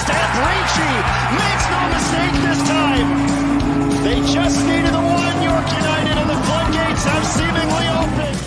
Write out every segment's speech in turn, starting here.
Ricci makes no mistake this time. They just needed the one, York United, and the floodgates have seemingly opened.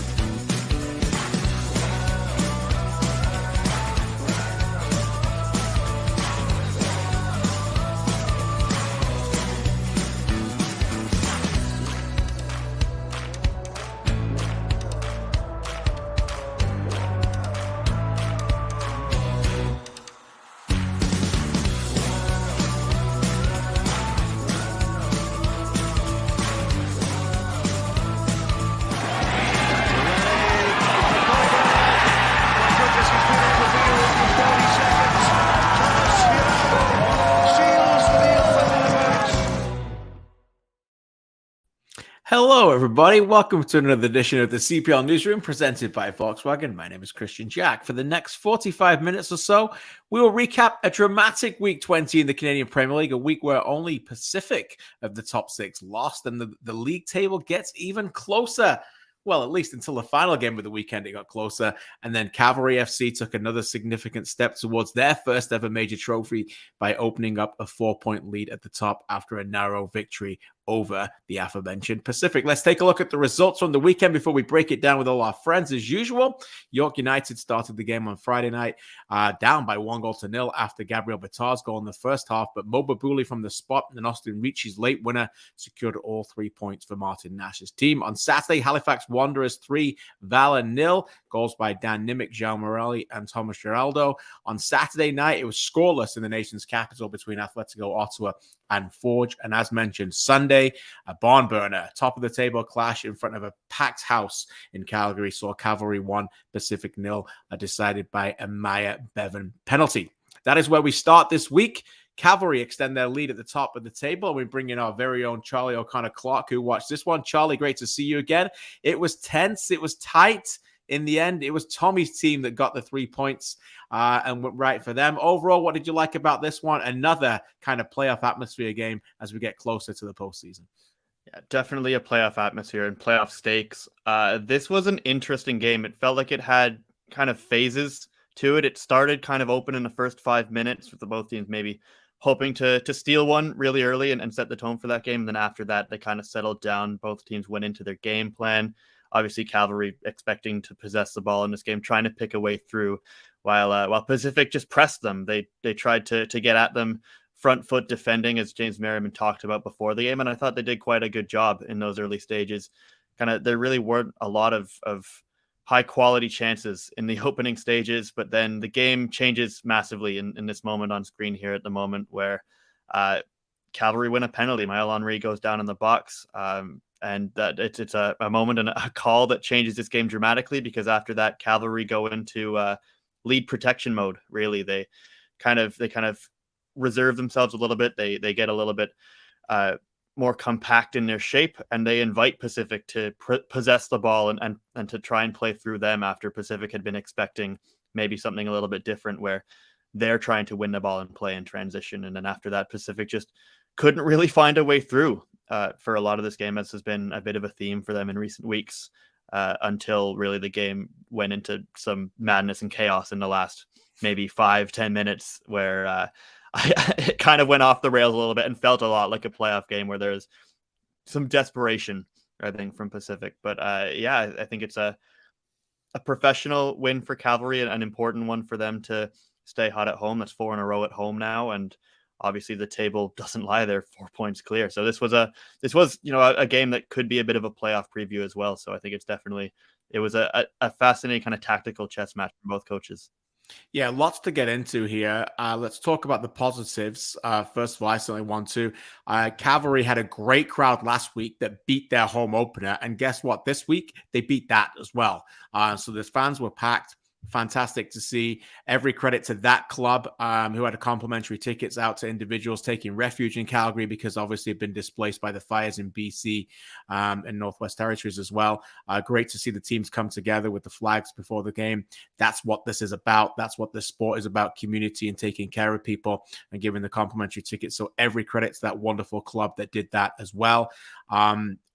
Hello, everybody. Welcome to another edition of the CPL Newsroom presented by Volkswagen. My name is Kristian Jack. For the next 45 minutes or so, we will recap a dramatic Week 20 in the Canadian Premier League, a week where only Pacific of the top six lost, and the league table gets even closer. Well, at least until the final game of the weekend, it got closer. And then Cavalry FC took another significant step towards their first ever major trophy by opening up a 4-point lead at the top after a narrow victory over the aforementioned Pacific. Let's take a look at the results from the weekend before we break it down with all our friends. As usual, York United started the game on Friday night down by 1-0 after Gabriel Batar's goal in the first half, but Mo Babuli from the spot and Austin Ricci's late winner secured all 3 points for Martin Nash's team. On Saturday, Halifax Wanderers 3, Valour 0, goals by Dan Nimick, João Morelli, and Thomas Geraldo. On Saturday night, it was scoreless in the nation's capital between Atlético Ottawa and Forge. And as mentioned, Sunday, a barn burner, top of the table clash in front of a packed house in Calgary saw Cavalry 1, Pacific 0, decided by a Maya Bevan penalty. That is where we start this week. Cavalry extend their lead at the top of the table, and we bring in our very own Charlie O'Connor-Clark, who watched this one. Charlie, great to see you again. It was tense. It was tight. In the end, it was Tommy's team that got the 3 points and went right for them. Overall, what did you like about this one? Another kind of playoff atmosphere game as we get closer to the postseason. Yeah, definitely a playoff atmosphere and playoff stakes. This was an interesting game. It felt like it had kind of phases to it. It started kind of open in the first 5 minutes with the both teams maybe hoping to steal one really early and set the tone for that game. And then after that, they kind of settled down. Both teams went into their game plan. Obviously, Cavalry expecting to possess the ball in this game, trying to pick a way through, while Pacific just pressed them. They tried to get at them, front foot defending, as James Merriman talked about before the game, and I thought they did quite a good job in those early stages. There really weren't a lot of high quality chances in the opening stages, but then the game changes massively in this moment on screen here at the moment where Cavalry win a penalty. Maël Henry goes down in the box. And that it's a moment and a call that changes this game dramatically, because after that, Cavalry go into lead protection mode. Really, they kind of reserve themselves a little bit. They get a little bit more compact in their shape, and they invite Pacific to possess the ball and to try and play through them after Pacific had been expecting maybe something a little bit different, where they're trying to win the ball and play in transition. And then after that, Pacific just couldn't really find a way through for a lot of this game, as has been a bit of a theme for them in recent weeks, until really the game went into some madness and chaos in the last maybe 5-10 minutes, where it kind of went off the rails a little bit and felt a lot like a playoff game where there's some desperation, I think, from Pacific. But yeah, I think it's a professional win for Cavalry, an important one for them to stay hot at home. That's 4 in a row at home now, and obviously the table doesn't lie there, 4 points clear. So this was a game that could be a bit of a playoff preview as well. So I think it was a fascinating kind of tactical chess match for both coaches. Yeah, lots to get into here. Let's talk about the positives. First of all, I certainly want to. Cavalry had a great crowd last week that beat their home opener. And guess what? This week, they beat that as well. So the fans were packed. Fantastic to see. Every credit to that club who had complimentary tickets out to individuals taking refuge in Calgary, because obviously have been displaced by the fires in BC and Northwest Territories as well. Great to see the teams come together with the flags before the game. That's what this is about. That's what the sport is about: community and taking care of people and giving the complimentary tickets. So every credit to that wonderful club that did that as well.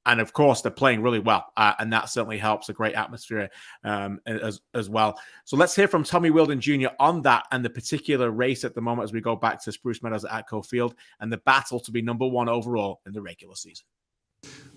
And of course, they're playing really well, and that certainly helps. A great atmosphere as well. So let's hear from Tommy Wilden Jr. on that and the particular race at the moment as we go back to Spruce Meadows at Atco Field and the battle to be number one overall in the regular season.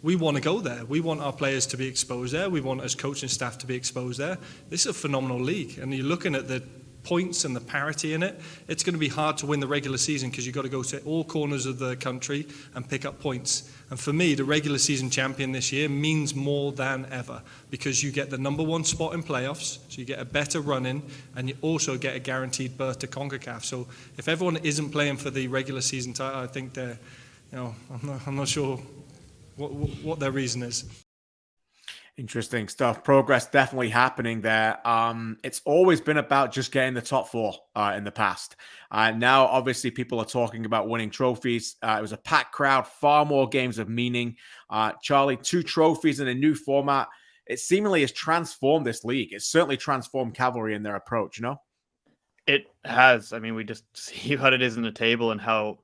We want to go there. We want our players to be exposed there. We want as coaching staff to be exposed there. This is a phenomenal league, and you're looking at the points and the parity in it. It's going to be hard to win the regular season because you've got to go to all corners of the country and pick up points. And for me, the regular season champion this year means more than ever because you get the number one spot in playoffs, so you get a better run-in, and you also get a guaranteed berth to CONCACAF. So if everyone isn't playing for the regular season title, I think they're, I'm not sure what their reason is. Interesting stuff. Progress definitely happening there. It's always been about just getting the top four in the past. Now, obviously, people are talking about winning trophies. It was a packed crowd, far more games of meaning. Charlie, 2 trophies in a new format. It seemingly has transformed this league. It's certainly transformed Cavalry in their approach, It has. I mean, we just see what it is in the table and how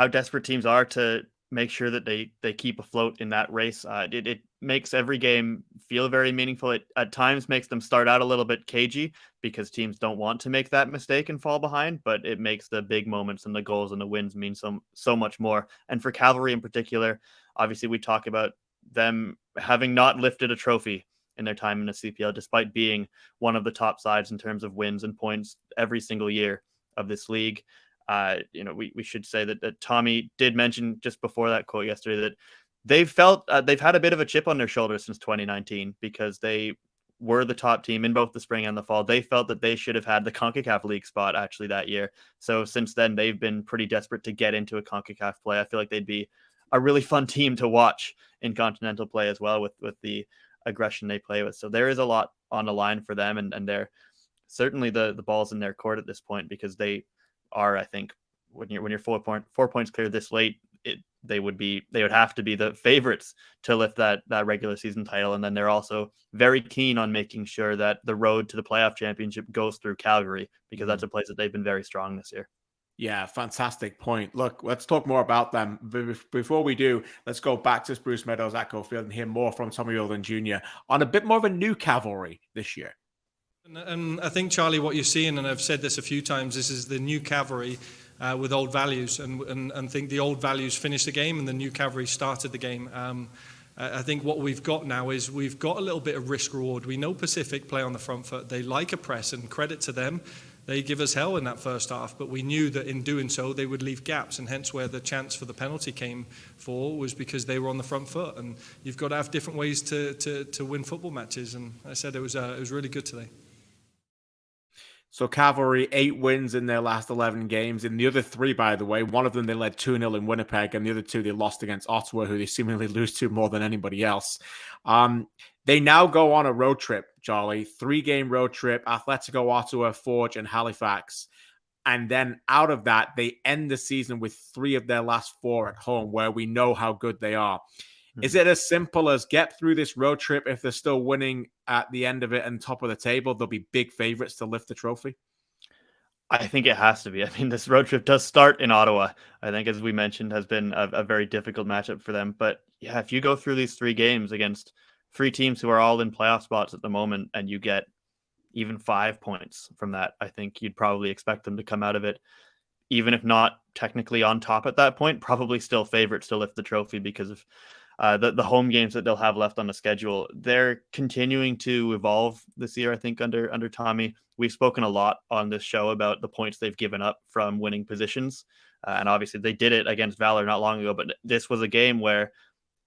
desperate teams are to make sure that they keep afloat in that race. It makes every game feel very meaningful. It at times makes them start out a little bit cagey because teams don't want to make that mistake and fall behind, but it makes the big moments and the goals and the wins mean so much more. And for Cavalry in particular, obviously we talk about them having not lifted a trophy in their time in the CPL, despite being one of the top sides in terms of wins and points every single year of this league. We should say that Tommy did mention just before that quote yesterday that they've had a bit of a chip on their shoulder since 2019 because they were the top team in both the spring and the fall. They felt that they should have had the CONCACAF League spot actually that year. So since then, they've been pretty desperate to get into a CONCACAF play. I feel like they'd be a really fun team to watch in continental play as well with the aggression they play with. So there is a lot on the line for them, and they're certainly the ball's in their court at this point because they are, I think, when you're 4 points clear this late, they would have to be the favorites to lift that regular season title. And then they're also very keen on making sure that the road to the playoff championship goes through Calgary because that's a place that they've been very strong this year. Yeah, fantastic point. Look, let's talk more about them. Before we do, let's go back to Spruce Meadows at Atco Field and hear more from Tommy Wilden Jr. on a bit more of a new Cavalry this year. And I think, Charlie, what you're seeing, and I've said this a few times, this is the new Cavalry with old values, and think the old values finished the game and the new Cavalry started the game. I think what we've got now is we've got a little bit of risk reward. We know Pacific play on the front foot. They like a press, and credit to them. They give us hell in that first half, but we knew that in doing so, they would leave gaps, and hence where the chance for the penalty came for was because they were on the front foot. And you've got to have different ways to win football matches. And I said it was really good today. So Cavalry, 8 wins in their last 11 games. In the other 3, by the way, one of them they led 2-0 in Winnipeg, and the other 2 they lost against Ottawa, who they seemingly lose to more than anybody else. They now go on a road trip, Charlie, 3-game road trip, Atletico Ottawa, Forge, and Halifax. And then out of that, they end the season with 3 of their last 4 at home, where we know how good they are. Is it as simple as get through this road trip? If they're still winning at the end of it and top of the table, they'll be big favorites to lift the trophy? I think it has to be. I mean, this road trip does start in Ottawa. I think, as we mentioned, has been a very difficult matchup for them. But yeah, if you go through these 3 games against 3 teams who are all in playoff spots at the moment and you get even 5 points from that, I think you'd probably expect them to come out of it, even if not technically on top at that point, probably still favorites to lift the trophy because of the home games that they'll have left on the schedule. They're continuing to evolve this year, I think, under Tommy. We've spoken a lot on this show about the points they've given up from winning positions. And obviously they did it against Valour not long ago, but this was a game where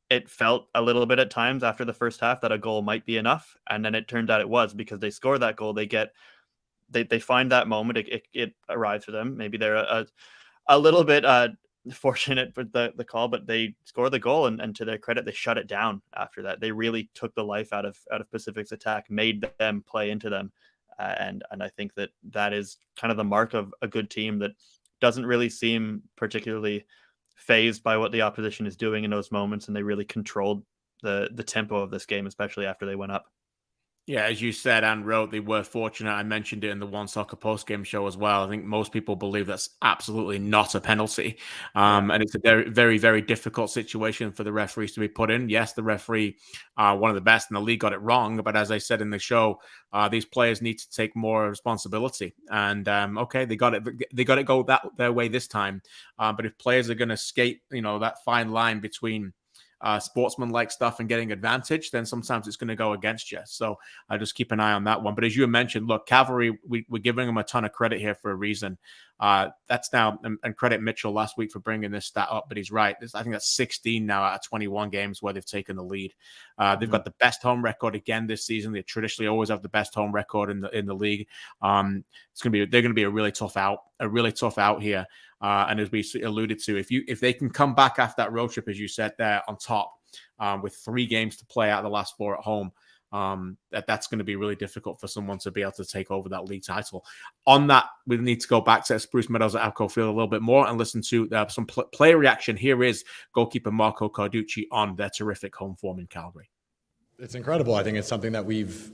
it felt a little bit at times after the first half that a goal might be enough. And then it turned out it was, because they score that goal. They find that moment. It arrives for them. Maybe they're a little bit fortunate for the call, but they score the goal, and to their credit, they shut it down after that. They really took the life out of Pacific's attack, made them play into them, and I think that is kind of the mark of a good team that doesn't really seem particularly phased by what the opposition is doing in those moments, and they really controlled the tempo of this game, especially after they went up. Yeah, as you said and wrote, they were fortunate. I mentioned it in the OneSoccer post-game show as well. I think most people believe that's absolutely not a penalty. And it's a very, very, very difficult situation for the referees to be put in. Yes, the referee, one of the best in the league, got it wrong. But as I said in the show, these players need to take more responsibility. And okay, they got it. They got to go their way this time. But if players are going to skate, that fine line between sportsman-like stuff and getting advantage, then sometimes it's going to go against you. So I just keep an eye on that one. But as you mentioned, look, Cavalry, we're giving them a ton of credit here for a reason. That's now, and credit Mitchell last week for bringing this stat up, but he's right. I think that's 16 now out of 21 games where they've taken the lead. They've got the best home record again this season. They traditionally always have the best home record in the league. They're going to be a really tough out here. And as we alluded to, if they can come back after that road trip, as you said there, on top with 3 games to play out of the last 4 at home, that's going to be really difficult for someone to be able to take over that league title. On that, we need to go back to Spruce Meadows at Avco Field a little bit more and listen to some player reaction. Here is goalkeeper Marco Carducci on their terrific home form in Calgary. It's incredible. I think it's something that we've,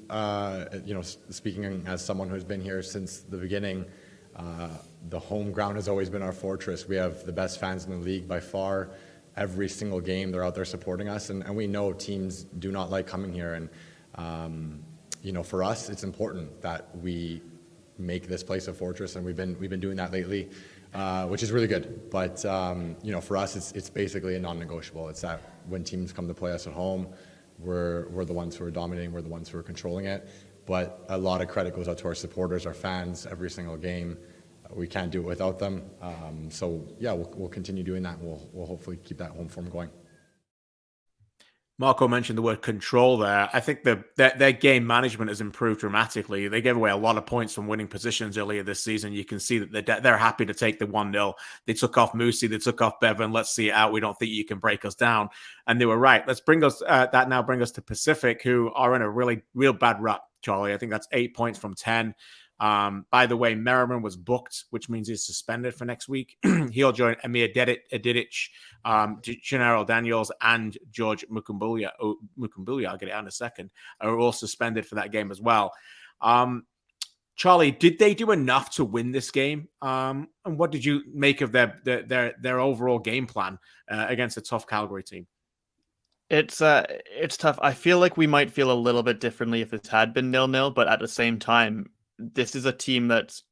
speaking as someone who's been here since the beginning, the home ground has always been our fortress. We have the best fans in the league by far. Every single game, they're out there supporting us, and we know teams do not like coming here. And for us, it's important that we make this place a fortress, and we've been doing that lately, which is really good. But for us, it's basically a non-negotiable. It's that when teams come to play us at home, we're the ones who are dominating. We're the ones who are controlling it. But a lot of credit goes out to our supporters, our fans, every single game. We can't do it without them. We'll continue doing that. And we'll hopefully keep that home form going. Marco mentioned the word control there. I think their game management has improved dramatically. They gave away a lot of points from winning positions earlier this season. You can see that they're happy to take the 1-0. They took off Moosey. They took off Bevan. Let's see it out. We don't think you can break us down. And they were right. Let's bring us to Pacific, who are in a really, real bad rut, Charlie. I think that's 8 points from 10. By the way, Merriman was booked, which means he's suspended for next week. He'll join Amir Dedic, Gennaro Daniels, and George Mukumbulia. I'll get it out in a second. Are all suspended for that game as well. Charlie, did they do enough to win this game? And what did you make of their overall game plan against a tough Calgary team? It's tough. I feel like we might feel a little bit differently if it had been 0-0, but at the same time, this is a team that's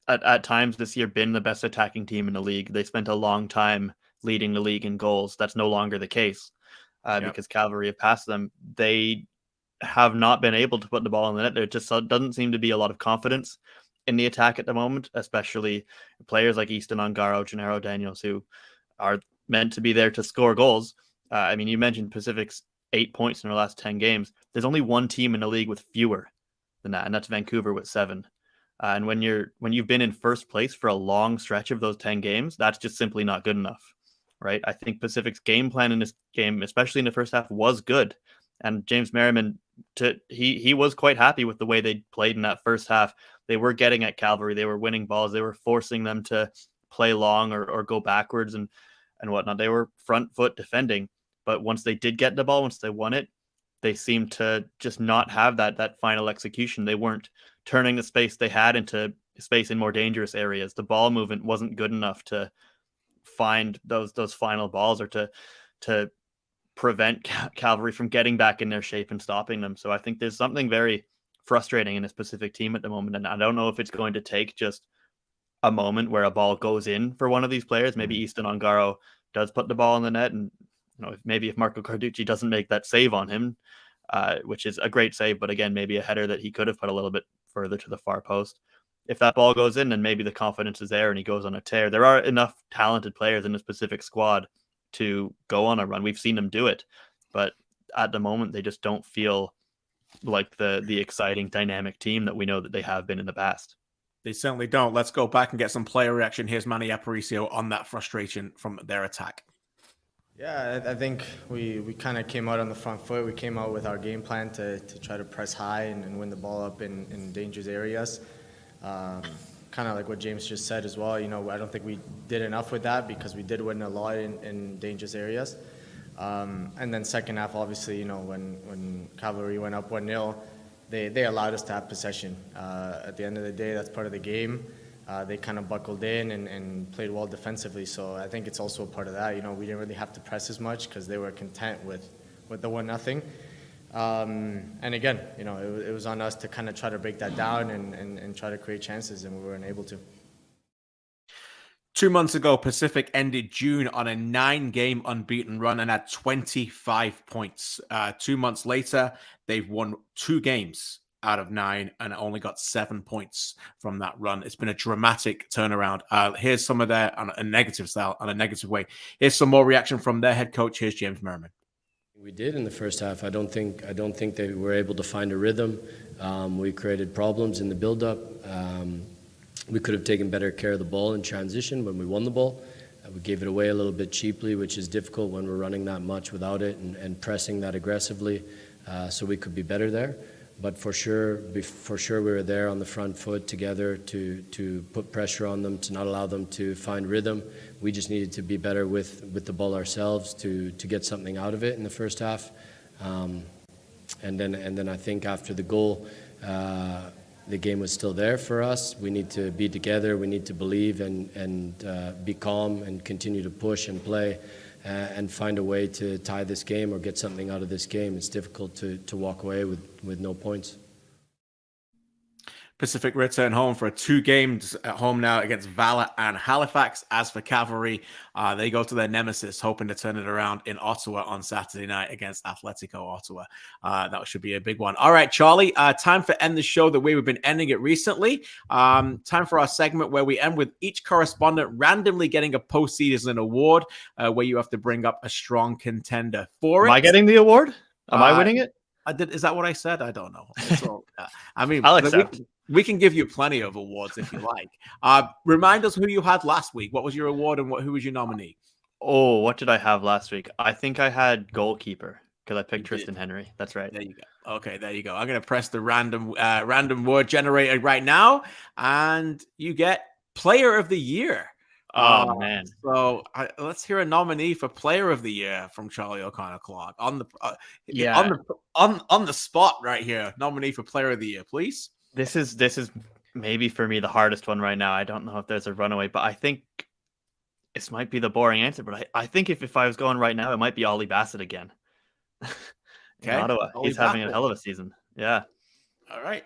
at times this year been the best attacking team in the league. They spent a long time leading the league in goals. That's no longer the case because Cavalry have passed them. They have not been able to put the ball in the net. There just doesn't seem to be a lot of confidence in the attack at the moment, especially players like Easton Ongaro, Gennaro Daniels, who are meant to be there to score goals. You mentioned Pacific's 8 points in their last 10 games. There's only one team in the league with fewer than that, and that's Vancouver with 7. And when you've been in first place for a long stretch of those 10 games, that's just simply not good enough, right? I think Pacific's game plan in this game, especially in the first half, was good. And James Merriman, he was quite happy with the way they played in that first half. They were getting at Cavalry. They were winning balls. They were forcing them to play long or go backwards and whatnot. They were front foot defending. But once they did get the ball, once they won it, they seemed to just not have that final execution. They weren't turning the space they had into space in more dangerous areas. The ball movement wasn't good enough to find those final balls or to prevent Cavalry from getting back in their shape and stopping them. So I think there's something very frustrating in a specific team at the moment. And I don't know if it's going to take just a moment where a ball goes in for one of these players. Maybe Easton Ongaro does put the ball in the net, and if Marco Carducci doesn't make that save on him, which is a great save, but again, maybe a header that he could have put a little bit further to the far post. If that ball goes in, then maybe the confidence is there and he goes on a tear. There are enough talented players in the Pacific squad to go on a run. We've seen them do it, but at the moment, they just don't feel like the exciting, dynamic team that we know that they have been in the past. They certainly don't. Let's go back and get some player reaction. Here's Manny Aparicio on that frustration from their attack. Yeah, I think we kind of came out on the front foot. We came out with our game plan to try to press high and win the ball up in dangerous areas. Kind of like what James just said as well. I don't think we did enough with that because we did win a lot in dangerous areas. And then second half, obviously, when Cavalry went up 1-0, they allowed us to have possession. At the end of the day, that's part of the game. They kind of buckled in and played well defensively. So I think it's also a part of that. You know, we didn't really have to press as much because they were content with the 1-0. And again, you know, it was on us to kind of try to break that down and try to create chances, and we weren't able to. 2 months ago, Pacific ended June on a 9-game unbeaten run and had 25 points. 2 months later, they've won 2 games out of 9 and only got 7 points from that run. It's been a dramatic turnaround. Here's some of their, on a negative style, on a negative way. Here's some more reaction from their head coach. Here's James Merriman. We did in the first half. I don't think they were able to find a rhythm. We created problems in the build-up. We could have taken better care of the ball in transition when we won the ball. We gave it away a little bit cheaply, which is difficult when we're running that much without it and pressing that aggressively. So we could be better there. But for sure we were there on the front foot together to put pressure on them, to not allow them to find rhythm. We just needed to be better with the ball ourselves to get something out of it in the first half. And then I think after the goal, the game was still there for us. We need to be together. We need to believe and be calm and continue to push and play and find a way to tie this game or get something out of this game. It's difficult to walk away with no points. Pacific return home for 2 games at home now against Valour and Halifax. As for Cavalry, they go to their nemesis, hoping to turn it around in Ottawa on Saturday night against Atlético Ottawa. That should be a big one. All right, Charlie, time for end the show the way we've been ending it recently. Time for our segment where we end with each correspondent randomly getting a postseason award, where you have to bring up a strong contender for it. Am I getting the award? Am I winning it? I did. Is that what I said? I don't know. I mean, I'll accept. We can give you plenty of awards if you like. Remind us who you had last week. What was your award and who was your nominee? Oh, what did I have last week? I think I had goalkeeper because I picked Tristan Henry. That's right. There you go. Okay, there you go. I'm going to press the random word generator right now, and you get Player of the Year. Oh man! So let's hear a nominee for Player of the Year from Charlie O'Connor-Clark on the spot right here. Nominee for Player of the Year, please. This is maybe for me the hardest one right now. I don't know if there's a runaway, but I think this might be the boring answer. But I think if I was going right now, it might be Ollie Bassett again. In Ottawa, he's having a hell of a season. Yeah. All right.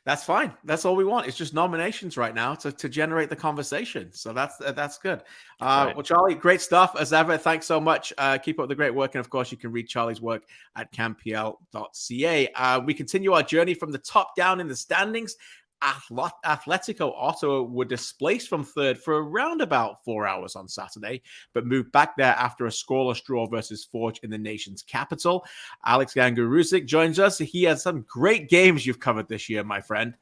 That's fine. That's all we want. It's just nominations right now to generate the conversation. So that's good. Right. Well, Charlie, great stuff as ever. Thanks so much. Keep up the great work. And of course, you can read Charlie's work at campl.ca. We continue our journey from the top down in the standings. Atletico Ottawa were displaced from third for around about 4 hours on Saturday, but moved back there after a scoreless draw versus Forge in the nation's capital. Alex Gangué-Ruzic joins us. He has some great games you've covered this year, my friend.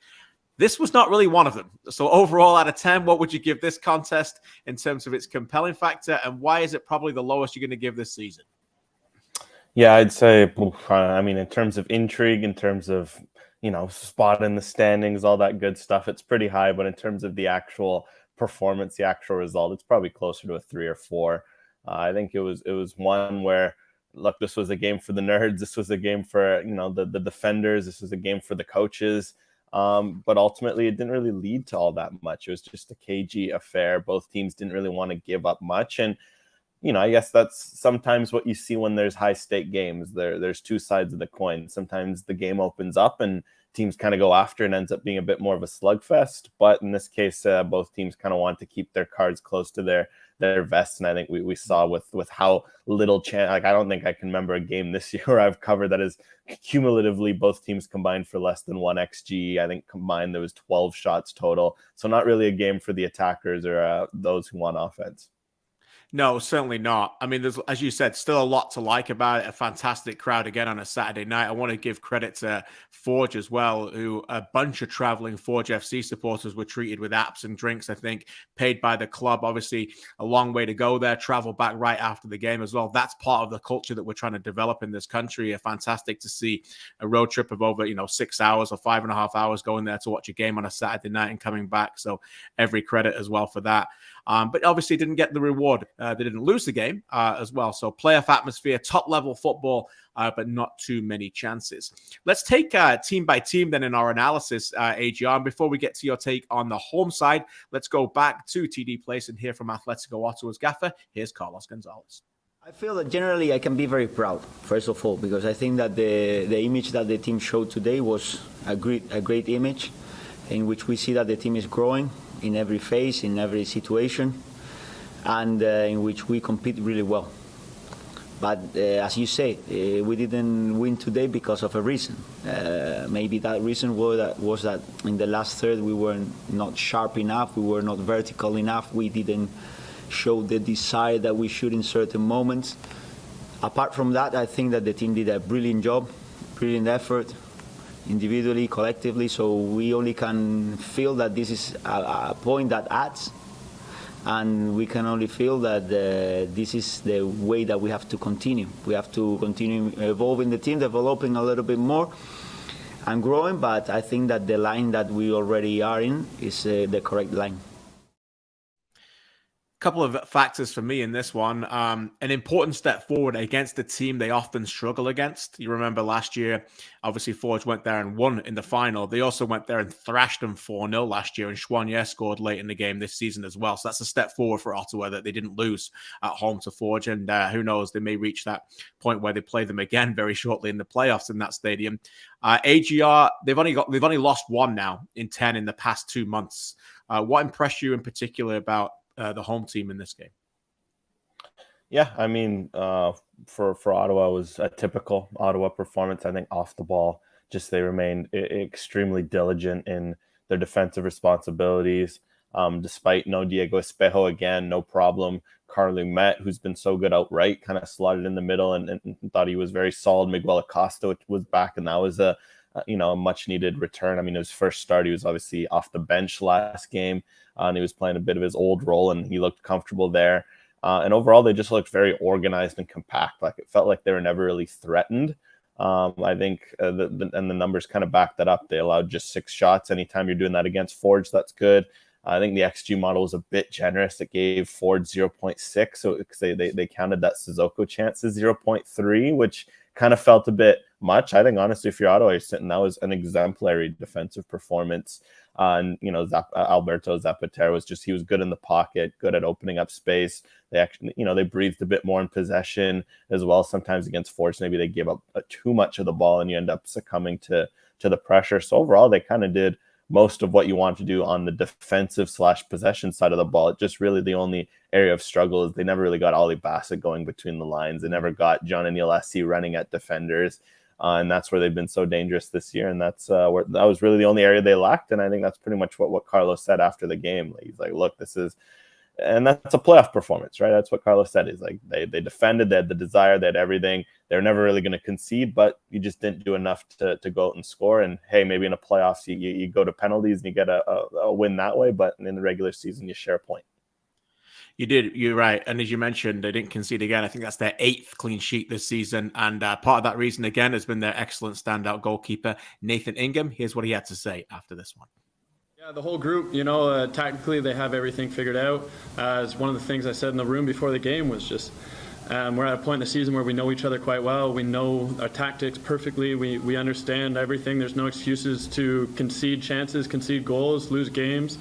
This was not really one of them. So overall, out of 10, what would you give this contest in terms of its compelling factor, and why is it probably the lowest you're going to give this season? Yeah, I'd say, in terms of intrigue, in terms of spot in the standings, all that good stuff, it's pretty high. But in terms of the actual performance, the actual result, it's probably closer to a 3 or 4. I think it was one where, look, this was a game for the nerds. This was a game for, the defenders. This was a game for the coaches. But ultimately, it didn't really lead to all that much. It was just a cagey affair. Both teams didn't really want to give up much. And, I guess that's sometimes what you see when there's high-stake games. There's 2 sides of the coin. Sometimes the game opens up and teams kind of go after and ends up being a bit more of a slugfest. But in this case, both teams kind of want to keep their cards close to their vests. And I think we saw with how little chance. Like, I don't think I can remember a game this year where I've covered that is cumulatively both teams combined for less than 1 XG. I think combined there was 12 shots total. So not really a game for the attackers or those who want offense. No, certainly not. I mean, there's, as you said, still a lot to like about it. A fantastic crowd again on a Saturday night. I want to give credit to Forge as well, who a bunch of traveling Forge FC supporters were treated with apps and drinks, I think, paid by the club. Obviously, a long way to go there. Travel back right after the game as well. That's part of the culture that we're trying to develop in this country. Fantastic to see a road trip of over 6 hours or 5.5 hours going there to watch a game on a Saturday night and coming back. So every credit as well for that. but obviously didn't get the reward. They didn't lose the game as well. So playoff atmosphere, top level football, but not too many chances. Let's take team by team then in our analysis, AGR. And before we get to your take on the home side, let's go back to TD Place and hear from Atletico Ottawa's gaffer. Here's Carlos Gonzalez. I feel that generally I can be very proud, first of all, because I think that the image that the team showed today was a great image in which we see that the team is growing in every phase, in every situation, and in which we compete really well. But as you say, we didn't win today because of a reason. Maybe that reason was that in the last third we were not sharp enough, we were not vertical enough, we didn't show the desire that we should in certain moments. Apart from that, I think that the team did a brilliant job, brilliant effort, individually, collectively, so we only can feel that this is a point that adds, and we can only feel that this is the way that we have to continue. We have to continue evolving the team, developing a little bit more and growing, but I think that the line that we already are in is the correct line. Couple of factors for me in this one. An important step forward against the team they often struggle against. You remember last year, obviously Forge went there and won in the final. They also went there and thrashed them 4-0 last year, and Schwanier scored late in the game this season as well. So that's a step forward for Ottawa that they didn't lose at home to Forge, and who knows, they may reach that point where they play them again very shortly in the playoffs in that stadium. AGR, they've only lost one now in 10 in the past 2 months. What impressed you in particular about the home team in this game? Yeah, I mean, for Ottawa, it was a typical Ottawa performance. I think off the ball, just they remained extremely diligent in their defensive responsibilities. Despite no Diego Espejo again, no problem. Carly Met, who's been so good outright, kind of slotted in the middle and thought he was very solid. Miguel Acosta was back, and that was a much needed return. I mean, his first start, he was obviously off the bench last game, and he was playing a bit of his old role, and he looked comfortable there. And overall, they just looked very organized and compact. Like, it felt like they were never really threatened. I think the numbers kind of back that up. They allowed just 6 shots. Anytime you're doing that against Forge, that's good. I think the XG model was a bit generous. It gave Forge 0.6, so they counted that Sissoko chance as 0.3, which kind of felt a bit much. I think, honestly, if you're Ottawa, you're sitting, that was an exemplary defensive performance. And, Alberto Zapatero he was good in the pocket, good at opening up space. They actually, they breathed a bit more in possession as well. Sometimes against Force, maybe they give up too much of the ball and you end up succumbing to the pressure. So overall, they kind of did most of what you want to do on the defensive / possession side of the ball. It just really the only area of struggle is they never really got Ollie Bassett going between the lines. They never got John Aniel Essie running at defenders. And that's where they've been so dangerous this year. And that's where that was really the only area they lacked. And I think that's pretty much what Carlos said after the game. He's like, look, this is, and that's a playoff performance, right? That's what Carlos said. He's like, they defended, they had the desire, they had everything. They're never really going to concede, but you just didn't do enough to go out and score. And hey, maybe in a playoffs, you go to penalties and you get a win that way. But in the regular season, you share a point. You did. You're right. And as you mentioned, they didn't concede again. I think that's their 8th clean sheet this season. And part of that reason, again, has been their excellent standout goalkeeper, Nathan Ingham. Here's what he had to say after this one. Yeah, the whole group, tactically, they have everything figured out. As one of the things I said in the room before the game was just, we're at a point in the season where we know each other quite well. We know our tactics perfectly. We understand everything. There's no excuses to concede chances, concede goals, lose games.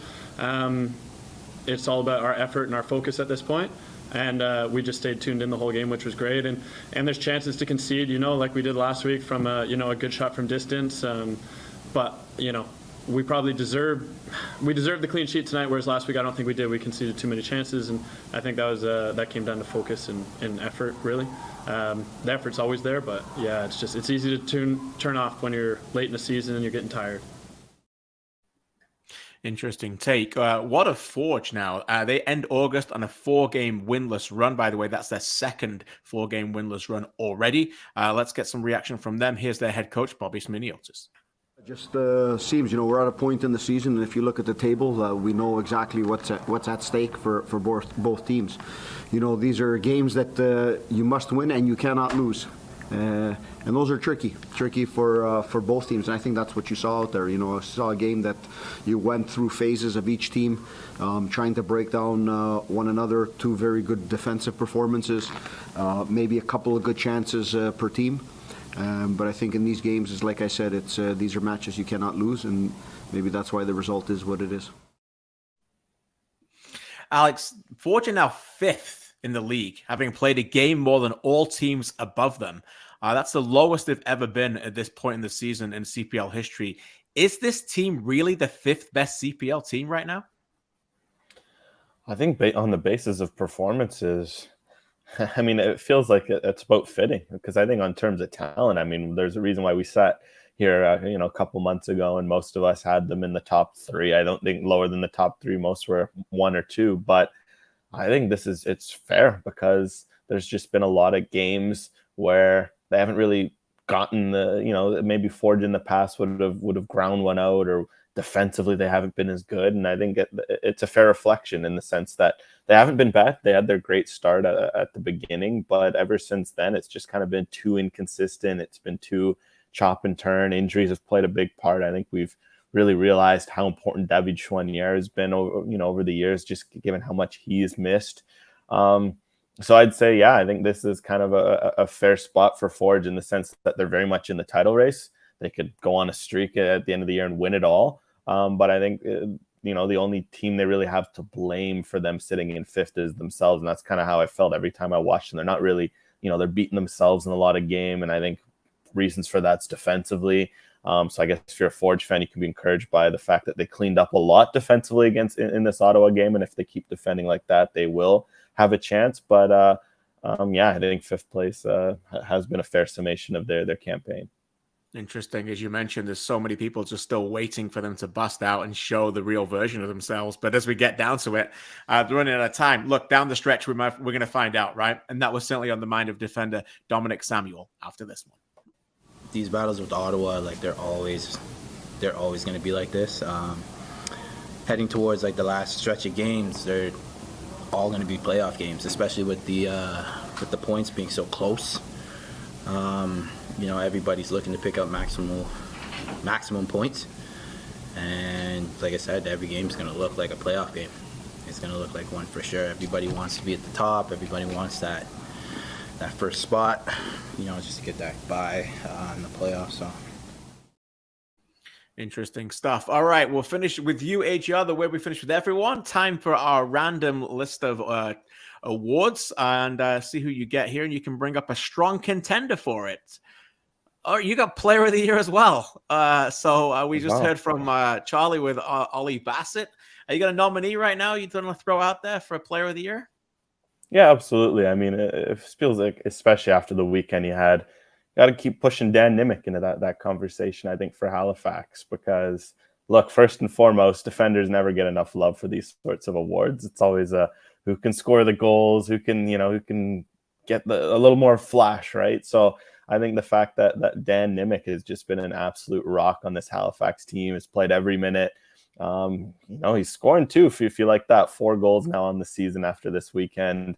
It's all about our effort and our focus at this point. And we just stayed tuned in the whole game, which was great. And there's chances to concede, like we did last week from a good shot from distance. But we probably deserved the clean sheet tonight, whereas last week I don't think we did. We conceded too many chances, and I think that came down to focus and effort, really. The effort's always there, but yeah, it's easy to turn off when you're late in the season and you're getting tired. Interesting take. What a Forge now. They end August on a 4-game winless run. By the way, that's their second 4-game winless run already. Let's get some reaction from them. Here's their head coach, Bobby Sminiotis. It just seems, we're at a point in the season, and if you look at the table, we know exactly what's at stake for both teams. These are games that you must win and you cannot lose. and those are tricky for both teams. And I think that's what you saw out there. You know, I saw a game that you went through phases of each team, trying to break down one another. Two very good defensive performances, maybe a couple of good chances per team. But I think in these games, is like I said, it's these are matches you cannot lose, and maybe that's why the result is what it is. Alex, Forge are now 5th in the league, having played a game more than all teams above them. That's the lowest they've ever been at this point in the season in CPL history. Is this team really the 5th best CPL team right now? I think on the basis of performances, I mean, it feels like it's about fitting, because I think on terms of talent, I mean, there's a reason why we sat here, a couple months ago, and most of us had them in the top 3. I don't think lower than the top 3. Most were 1 or 2, but I think it's fair, because there's just been a lot of games where they haven't really gotten maybe Forge in the past would have ground one out, or defensively they haven't been as good. And I think it's a fair reflection in the sense that they haven't been bad. They had their great start at the beginning, but ever since then, it's just kind of been too inconsistent. It's been too chop and turn. Injuries have played a big part. I think we've really realized how important David Chouanier has been over the years, just given how much he's missed. So I'd say, yeah, I think this is kind of a fair spot for Forge in the sense that they're very much in the title race. They could go on a streak at the end of the year and win it all. But I think, the only team they really have to blame for them sitting in 5th is themselves. And that's kind of how I felt every time I watched them. They're not really, they're beating themselves in a lot of game. And I think reasons for that's defensively. So I guess if you're a Forge fan, you can be encouraged by the fact that they cleaned up a lot defensively in this Ottawa game. And if they keep defending like that, they will have a chance. But I think 5th place has been a fair summation of their campaign. Interesting. As you mentioned, there's so many people just still waiting for them to bust out and show the real version of themselves. But as we get down to it, they're running out of time. Look, down the stretch, we're going to find out, right? And that was certainly on the mind of defender Dominic Samuel after this one. These battles with Ottawa, like they're always going to be like this. Heading towards like the last stretch of games, they're all going to be playoff games, especially with the points being so close. Everybody's looking to pick up maximum points, and like I said, every game is going to look like a playoff game. It's going to look like one for sure. Everybody wants to be at the top. Everybody wants that first spot, just to get that bye in the playoffs. So interesting stuff. All right, we'll finish with you, AGR, the way we finish with everyone. Time for our random list of awards, and see who you get here, and you can bring up a strong contender for it. Oh, you got Player of the Year as well. So we just heard from Charlie with Ollie Bassett. Are you got a nominee right now you want to throw out there for a Player of the Year? Yeah, absolutely. I mean, it feels like, especially after the weekend you had, got to keep pushing Dan Nimick into that conversation, I think, for Halifax, because, look, first and foremost, defenders never get enough love for these sorts of awards. It's always who can score the goals, who can get a little more flash, right? So I think the fact that Dan Nimick has just been an absolute rock on this Halifax team, has played every minute. He's scoring too, if you like that. 4 goals now on the season after this weekend,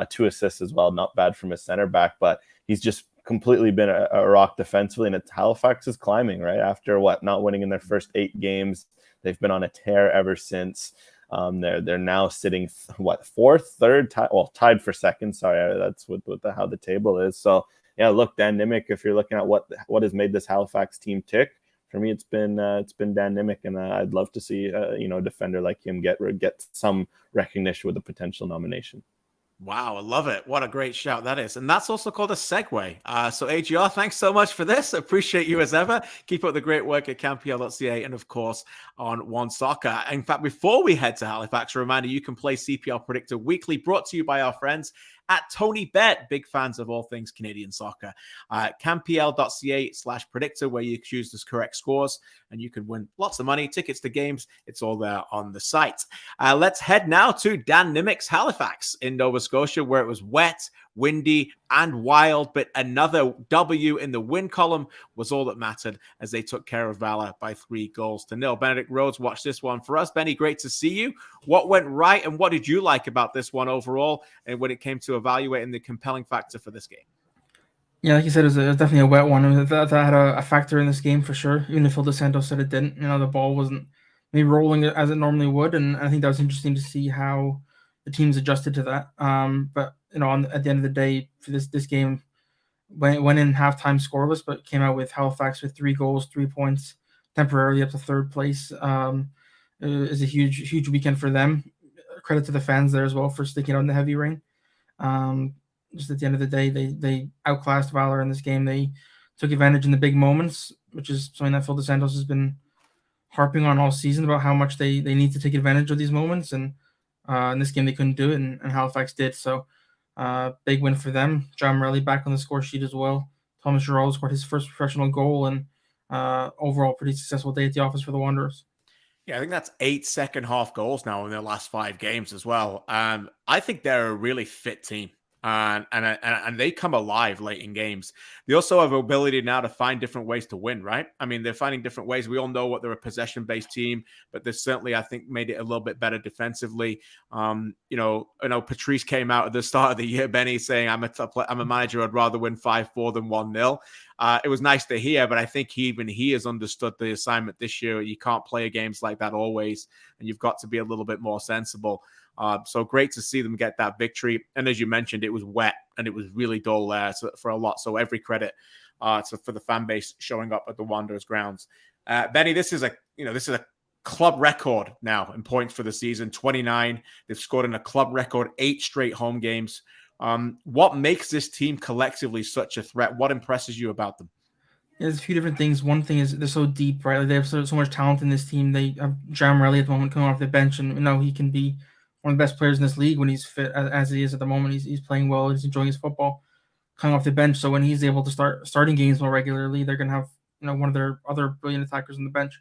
2 assists as well. Not bad from a center back, but he's just completely been a rock defensively. And Halifax is climbing, right? After not winning in their first 8 games, they've been on a tear ever since. They're now sitting 4th, 3rd, tied for 2nd. Sorry, that's how the table is. So yeah, look, Dan Nimick, if you're looking at what has made this Halifax team tick, for me, it's been Dan Nimick, and I'd love to see a defender like him get some recognition with a potential nomination. Wow, I love it. What a great shout that is. And that's also called a segue. So AGR, thanks so much for this. Appreciate you as ever. Keep up the great work at CanPL.ca and, of course, on OneSoccer. In fact, before we head to Halifax, a reminder, you can play CPL Predictor Weekly, brought to you by our friends at Tony Bet. Big fans of all things Canadian soccer. CanPL.ca/predictor, where you choose the correct scores and you can win lots of money, tickets to games. It's all there on the site. Let's head now to Dan Nimick's Halifax in Nova Scotia, where it was wet, windy, and wild, but another W in the win column was all that mattered as they took care of Valour by 3-0. Benedict Rhodes watched this one for us. Benny, great to see you. What went right, and what did you like about this one overall, and when it came to evaluating the compelling factor for this game? Yeah, like you said, it was definitely a wet one. That had a factor in this game for sure. Even if Phil DeSantos said it didn't, the ball wasn't maybe rolling as it normally would, and I think that was interesting to see how the teams adjusted to that. But at the end of the day, for this game, went in halftime scoreless, but came out with Halifax with 3 goals, 3 points, temporarily up to third place. It is a huge weekend for them. Credit to the fans there as well for sticking out in the heavy rain. Just at the end of the day, they outclassed Valour in this game. They took advantage in the big moments, which is something that Phil DeSantos has been harping on all season about how much they need to take advantage of these moments. And in this game, they couldn't do it, and Halifax did. So big win for them. John Morelli back on the score sheet as well. Thomas Giroux scored his first professional goal, and overall pretty successful day at the office for the Wanderers. Yeah, I think that's 8 second-half goals now in their last 5 games as well. I think they're a really fit team. And they come alive late in games. They also have the ability now to find different ways to win, right? I mean, they're finding different ways. We all know what they're a possession-based team, but they certainly, I think, made it a little bit better defensively. I know Patrice came out at the start of the year, Benny, saying, I'm a manager, I'd rather win 5-4 than 1-0. It was nice to hear, but I think he has understood the assignment this year. You can't play games like that always, and you've got to be a little bit more sensible. So great to see them get that victory. And as you mentioned, it was wet and it was really dull there for a lot. So every credit for the fan base showing up at the Wanderers grounds. Benny, this is a club record now in points for the season, 29. They've scored in a club record 8 straight home games. What makes this team collectively such a threat? What impresses you about them? Yeah, there's a few different things. One thing is they're so deep, right? Like they have so much talent in this team. They have John Morelli at the moment coming off the bench, and he can be one of the best players in this league when he's fit, as he is at the moment. He's playing well. He's enjoying his football coming off the bench. So when he's able to starting games more regularly, they're going to have one of their other brilliant attackers on the bench.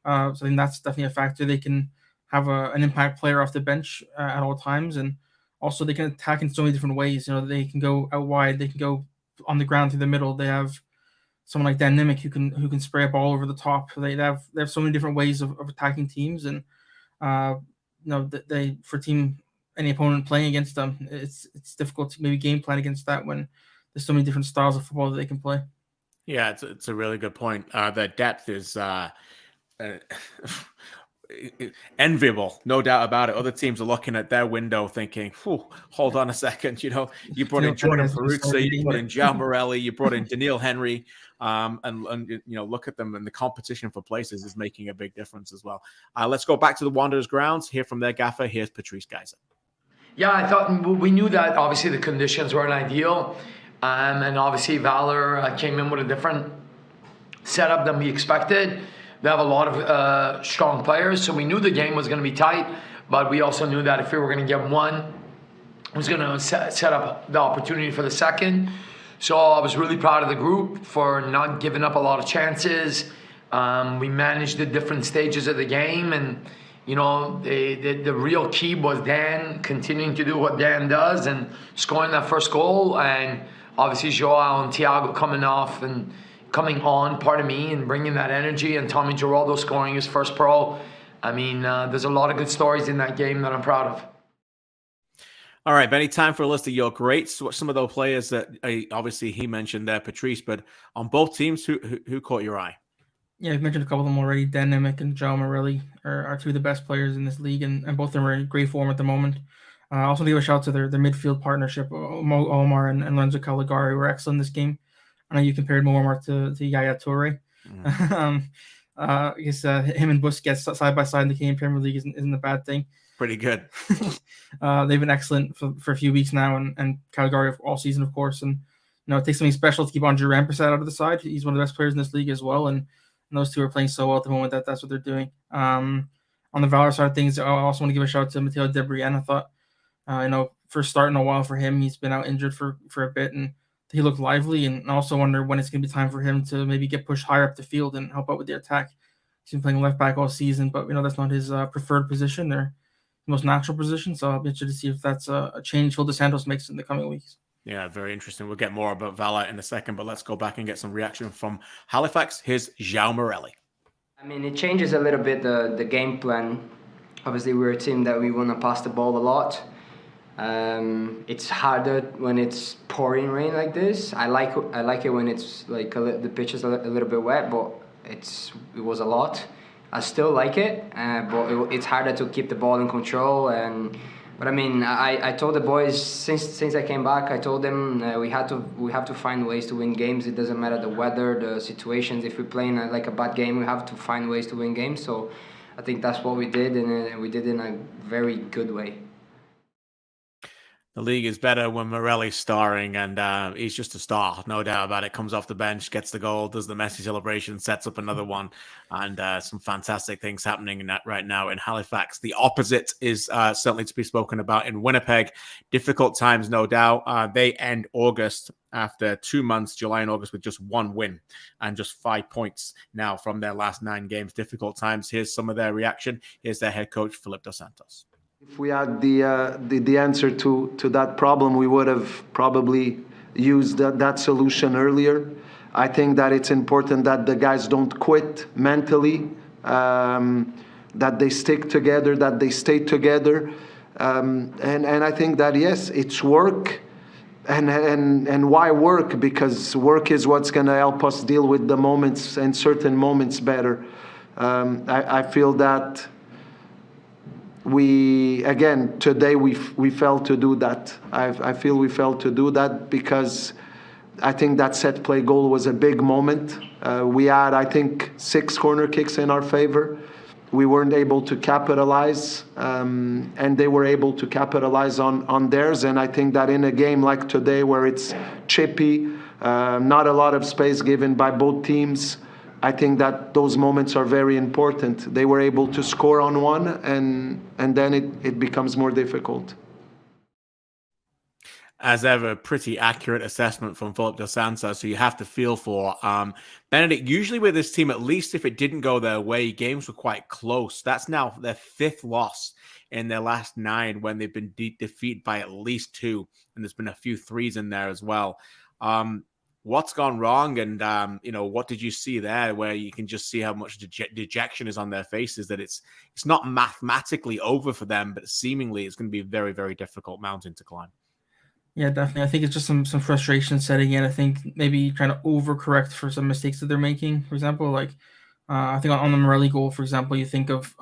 So I think that's definitely a factor. They can have an impact player off the bench at all times, and also they can attack in so many different ways. They can go out wide. They can go on the ground through the middle. They have someone like Dan Nimick who can spray a ball over the top. They have so many different ways of attacking teams, and they for any opponent playing against them, it's difficult to maybe game plan against that when there's so many different styles of football that they can play. Yeah, it's a really good point. The depth is enviable, no doubt about it. Other teams are looking at their window thinking, hold on a second. You brought in Jordan Peruzzi, you brought in John Morelli, you brought in Daniil Henry, and look at them, and the competition for places is making a big difference as well. Let's go back to the Wanderers grounds, hear from their gaffer. Here's Patrice Geyser. Yeah, I thought we knew that obviously the conditions weren't ideal, and obviously Valour came in with a different setup than we expected. They have a lot of strong players, so we knew the game was going to be tight, but we also knew that if we were going to get one, it was going to set up the opportunity for the second. So I was really proud of the group for not giving up a lot of chances. We managed the different stages of the game, and the real key was Dan continuing to do what Dan does and scoring that first goal, and obviously Joao and Thiago coming on, and bringing that energy, and Tommy Giraldo scoring his first pro. I mean, there's a lot of good stories in that game that I'm proud of. All right, Benny, time for a list of your greats. Some of those players that obviously he mentioned there, Patrice, but on both teams, who caught your eye? Yeah, I've mentioned a couple of them already. Dan Nimick and Joao Morelli are two of the best players in this league, and both of them are in great form at the moment. I also give a shout to their midfield partnership, Mo Omar and Lorenzo Caligari were excellent in this game. I know you compared Mo Omar to Yaya Toure. I guess him and Busquets side by side in the Canadian Premier League isn't a bad thing. Pretty good. They've been excellent for a few weeks now, and Caligari all season, of course. And it takes something special to keep Andre Rampersad out of the side. He's one of the best players in this league as well, and those two are playing so well at the moment that's what they're doing. On the Valour side of things, I also want to give a shout out to Matteo Debrienne. I thought, first start in a while for him. He's been out injured for a bit, and he looked lively, and I also wonder when it's going to be time for him to maybe get pushed higher up the field and help out with the attack. He's been playing left back all season, but that's not his preferred position or most natural position. So I'll be interested to see if that's a change Phil DeSantos makes in the coming weeks. Yeah, very interesting. We'll get more about Valour in a second, but let's go back and get some reaction from Halifax. Here's Joao Morelli. I mean, it changes a little bit the game plan. Obviously, we're a team that we want to pass the ball a lot. It's harder when it's pouring rain like this. I like it when it's like the pitch is a little bit wet, but it was a lot. I still like it, but it's harder to keep the ball in control. But I mean, I told the boys since I came back, I told them we have to find ways to win games. It doesn't matter the weather, the situations. If we're playing like a bad game, we have to find ways to win games. So I think that's what we did, and we did it in a very good way. The league is better when Morelli's starring, and he's just a star, no doubt about it. Comes off the bench, gets the goal, does the Messi celebration, sets up another one, and some fantastic things happening right now in Halifax. The opposite is certainly to be spoken about in Winnipeg. Difficult times, no doubt. They end August after 2 months, July and August, with just one win and just 5 points now from their last 9 games. Difficult times. Here's some of their reaction. Here's their head coach, Filipe Dos Santos. If we had the answer to that problem, we would have probably used that solution earlier. I think that it's important that the guys don't quit mentally, that they stick together, that they stay together. And I think that, yes, it's work. And why work? Because work is what's going to help us deal with the moments and certain moments better. I feel that today we failed to do that. I feel we failed to do that because I think that set play goal was a big moment. We had, I think, 6 corner kicks in our favor. We weren't able to capitalize, and they were able to capitalize on theirs. And I think that in a game like today, where it's chippy, not a lot of space given by both teams, I think that those moments are very important. They were able to score on one, and then it becomes more difficult. As ever, pretty accurate assessment from Filipe Dos Santos, so you have to feel for Benedict. Usually with this team, at least if it didn't go their way, games were quite close. That's now their 5th loss in their last 9 when they've been defeated by at least 2, and there's been a few 3s in there as well. What's gone wrong, and what did you see there where you can just see how much dejection is on their faces, that it's not mathematically over for them, but seemingly it's going to be a very, very difficult mountain to climb? Yeah, definitely. I think it's just some frustration setting in. I think maybe trying to overcorrect for some mistakes that they're making. For example, like I think on the Morelli goal, for example, you think of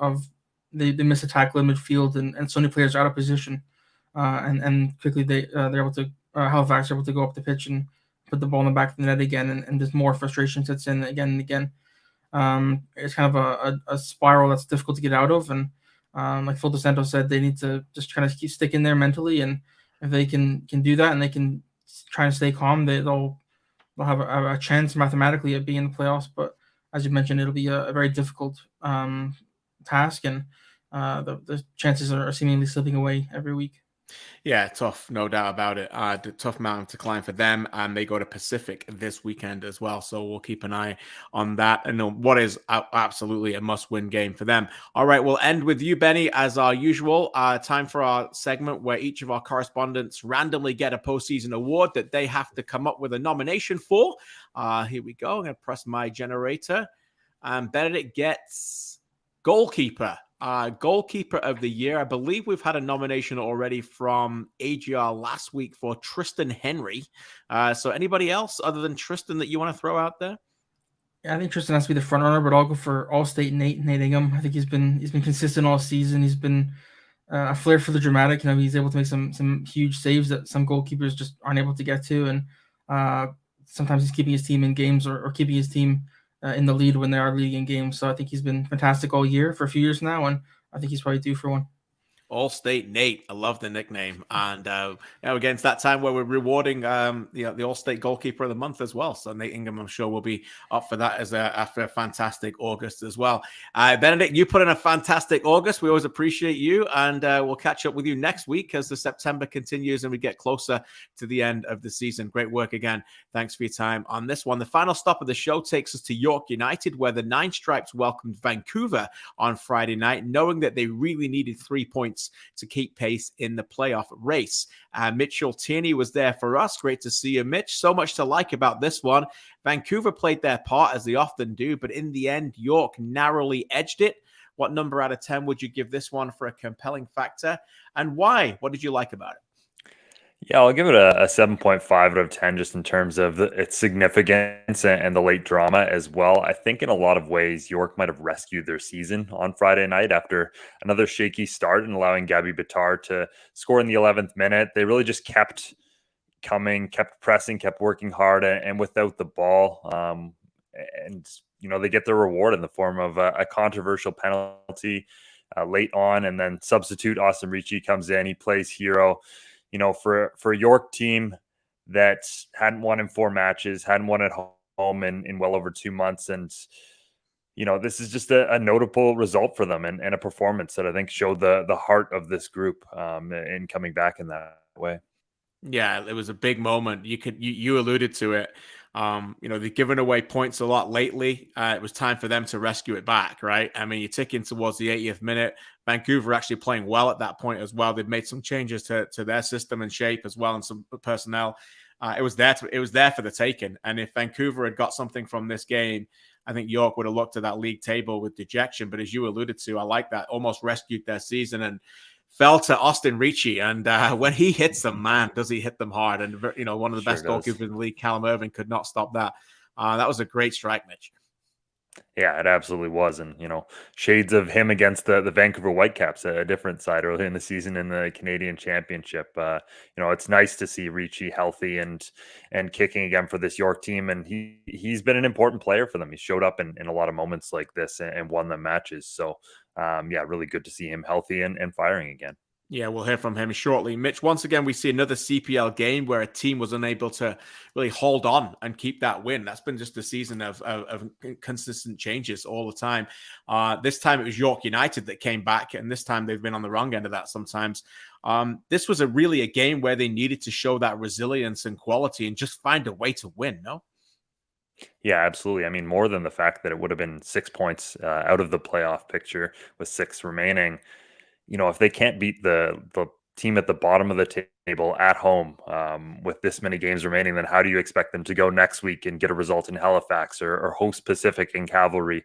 they miss a tackle in midfield and so many players are out of position, and quickly they're able to Halifax are able to go up the pitch and put the ball in the back of the net again, and there's more frustration sets in again and again. It's kind of a spiral that's difficult to get out of, and like Phil Dos Santos said, they need to just kind of keep sticking there mentally, and if they can do that and they can try and stay calm, they'll have a chance mathematically at being in the playoffs. But as you mentioned, it'll be a very difficult task, and the chances are seemingly slipping away every week. Yeah, tough, no doubt about it. Tough mountain to climb for them, and they go to Pacific this weekend as well. So we'll keep an eye on that, and what is absolutely a must-win game for them. All right, we'll end with you, Benny, as our usual. Time for our segment where each of our correspondents randomly get a postseason award that they have to come up with a nomination for. Here we go. I'm going to press my generator, and Benedict gets goalkeeper. Goalkeeper of the year. I believe we've had a nomination already from AGR last week for Tristan Henry. So anybody else other than Tristan that you want to throw out there? Yeah, I think Tristan has to be the front runner, but I'll go for All-State Nate Ingham. I think he's been consistent all season. He's been a flair for the dramatic. He's able to make some huge saves that some goalkeepers just aren't able to get to, and sometimes he's keeping his team in games or keeping his team in the lead when they are leading in games. So I think he's been fantastic all year for a few years now, and I think he's probably due for one. All-State Nate. I love the nickname. And again, it's that time where we're rewarding the All-State Goalkeeper of the Month as well. So Nate Ingham, I'm sure, will be up for that after a fantastic August as well. Benedict, you put in a fantastic August. We always appreciate you. And we'll catch up with you next week as the September continues and we get closer to the end of the season. Great work again. Thanks for your time on this one. The final stop of the show takes us to York United, where the Nine Stripes welcomed Vancouver on Friday night, knowing that they really needed 3 points to keep pace in the playoff race. Mitchell Tierney was there for us. Great to see you, Mitch. So much to like about this one. Vancouver played their part, as they often do, but in the end, York narrowly edged it. What number out of 10 would you give this one for a compelling factor, and why? What did you like about it? Yeah, I'll give it a 7.5 out of 10 just in terms of its significance and the late drama as well. I think in a lot of ways, York might have rescued their season on Friday night after another shaky start and allowing Gabby Bitar to score in the 11th minute. They really just kept coming, kept pressing, kept working hard, and without the ball. And, they get their reward in the form of a controversial penalty late on, and then substitute Austin Ricci comes in. He plays hero. For a York team that hadn't won in 4 matches, hadn't won at home in well over 2 months. And, this is just a notable result for them and a performance that I think showed the heart of this group in coming back in that way. Yeah, it was a big moment. You alluded to it. They've given away points a lot lately. It was time for them to rescue it back, right? I mean, you're ticking towards the 80th minute. Vancouver actually playing well at that point as well. They've made some changes to their system and shape as well, and some personnel. It was there for the taking. And if Vancouver had got something from this game, I think York would have looked at that league table with dejection. But as you alluded to, I like that. Almost rescued their season and fell to Austin Ricci. And when he hits them, man, does he hit them hard. And, one of the best goalkeepers in the league, Callum Irving, could not stop that. That was a great strike, Mitch. Yeah, it absolutely was. And, shades of him against the Vancouver Whitecaps, a different side earlier in the season in the Canadian Championship. It's nice to see Ricci healthy and kicking again for this York team. And he's been an important player for them. He showed up in a lot of moments like this and won them matches. So, really good to see him healthy and firing again. Yeah, we'll hear from him shortly. Mitch, once again, we see another CPL game where a team was unable to really hold on and keep that win. That's been just a season of consistent changes all the time. This time it was York United that came back, and this time they've been on the wrong end of that sometimes. This was really a game where they needed to show that resilience and quality and just find a way to win, no? Yeah, absolutely. I mean, more than the fact that it would have been 6 points out of the playoff picture with 6 remaining. If they can't beat the team at the bottom of the table at home with this many games remaining, then how do you expect them to go next week and get a result in Halifax or host Pacific and Cavalry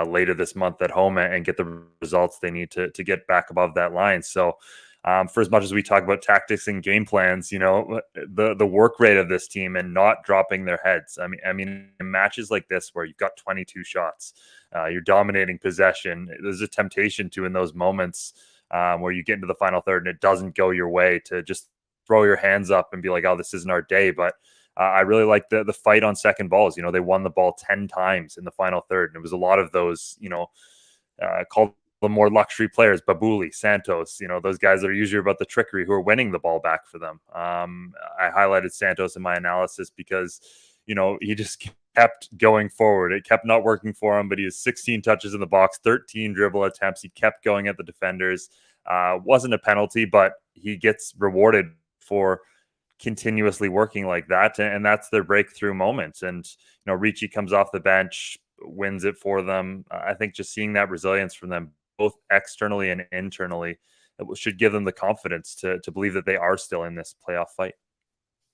later this month at home and get the results they need to get back above that line? So for as much as we talk about tactics and game plans, the work rate of this team and not dropping their heads. I mean, in matches like this where you've got 22 shots, you're dominating possession. There's a temptation to, in those moments, where you get into the final third and it doesn't go your way, to just throw your hands up and be like, oh, this isn't our day. But I really like the fight on second balls. They won the ball 10 times in the final third. And it was a lot of those, called the more luxury players, Babuli, Santos, those guys that are usually about the trickery, who are winning the ball back for them. I highlighted Santos in my analysis because, he just kept going forward. It kept not working for him, but he has 16 touches in the box, 13 dribble attempts. He kept going at the defenders. Wasn't a penalty, but he gets rewarded for continuously working like that. And that's their breakthrough moment. And, Ricci comes off the bench, wins it for them. I think just seeing that resilience from them, both externally and internally, it should give them the confidence to believe that they are still in this playoff fight.